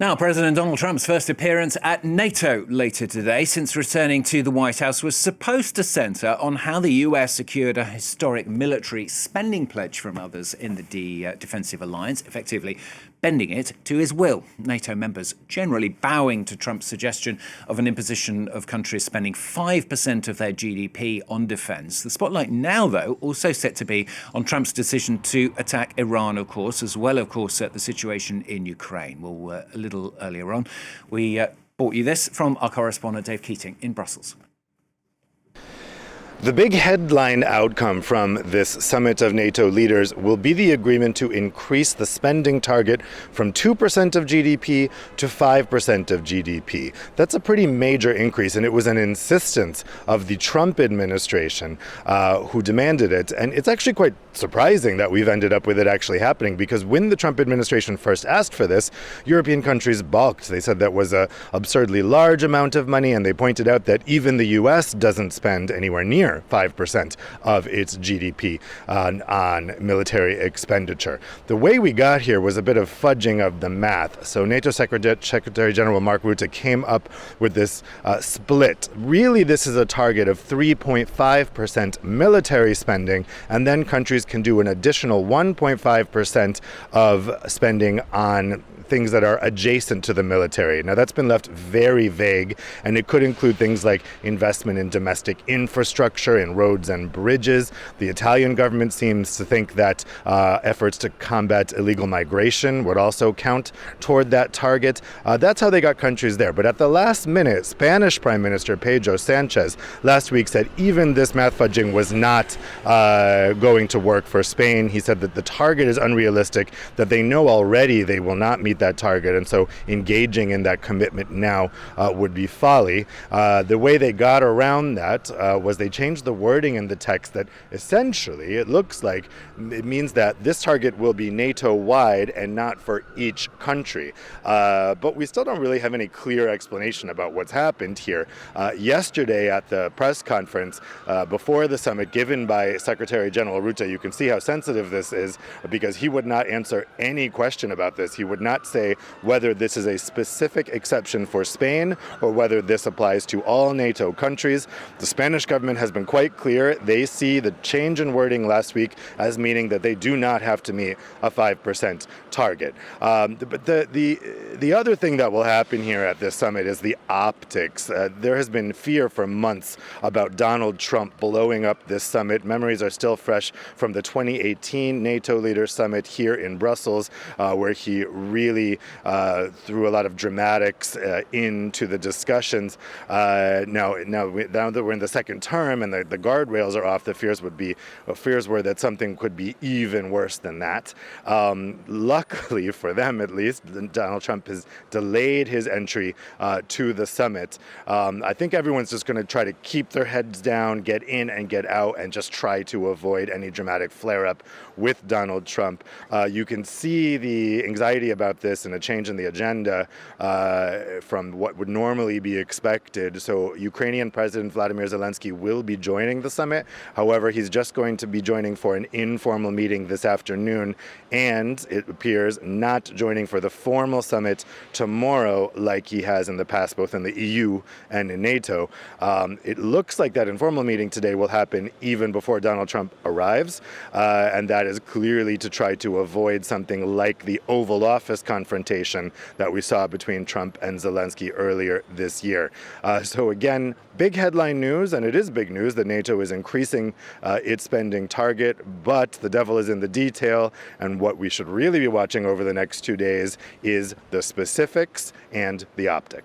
Now, President Donald Trump's first appearance at Nato later today, since returning to the White House, was supposed to centre on how the US secured a historic military spending pledge from others in the defensive alliance, effectively bending it to his will. NATO members generally bowing to Trump's suggestion of an imposition of countries spending 5% of their GDP on defence. The spotlight now, though, also set to be on Trump's decision to attack Iran, of course, as well, of course, the situation in Ukraine. Well, a little earlier on, we brought you this from our correspondent Dave Keating in Brussels. The big headline outcome from this summit of NATO leaders will be the agreement to increase the spending target from 2% of GDP to 5% of GDP. That's a pretty major increase, and it was an insistence of the Trump administration who demanded it. And it's actually quite surprising that we've ended up with it actually happening, because when the Trump administration first asked for this, European countries balked. They said that was an absurdly large amount of money, and they pointed out that even the US doesn't spend anywhere near 5% of its GDP on military expenditure. The way we got here was a bit of fudging of the math. So NATO Secretary General Mark Rutte came up with this split. Really, this is a target of 3.5% military spending, and then countries can do an additional 1.5% of spending on things that are adjacent to the military. Now, that's been left very vague, and it could include things like investment in domestic infrastructure, in roads and bridges. The Italian government seems to think that efforts to combat illegal migration would also count toward that target. That's how they got countries there. But at the last minute, Spanish Prime Minister Pedro Sanchez last week said even this math fudging was not going to work for Spain. He said that the target is unrealistic, that they know already they will not meet that target, and so engaging in that commitment now would be folly. The way they got around that was they changed the wording in the text that essentially it looks like it means that this target will be NATO-wide and not for each country. But we still don't really have any clear explanation about what's happened here. Yesterday at the press conference before the summit given by Secretary General Rutte, you can see how sensitive this is, because he would not answer any question about this. He would not say whether this is a specific exception for Spain or whether this applies to all NATO countries. The Spanish government has been quite clear. They see the change in wording last week as meaning that they do not have to meet a 5% target. But the other thing that will happen here at this summit is the optics. There has been fear for months about Donald Trump blowing up this summit. Memories are still fresh from the 2018 NATO Leaders Summit here in Brussels, where he really threw a lot of dramatics into the discussions. Now that we're in the second term and the guardrails are off, the fears were that something could be even worse than that. Luckily for them, at least, Donald Trump has delayed his entry to the summit. I think everyone's just going to try to keep their heads down, get in and get out, and just try to avoid any dramatic flare-up with Donald Trump. You can see the anxiety about this and a change in the agenda from what would normally be expected. So Ukrainian President Vladimir Zelensky will be joining the summit. However, he's just going to be joining for an informal meeting this afternoon, and it appears not joining for the formal summit tomorrow like he has in the past, both in the EU and in NATO. It looks like that informal meeting today will happen even before Donald Trump arrives, and that is clearly to try to avoid something like the Oval Office confrontation that we saw between Trump and Zelensky earlier this year. So again, big headline news, and it is big news that NATO is increasing its spending target, but the devil is in the detail, and what we should really be watching over the next 2 days is the specifics and the optics.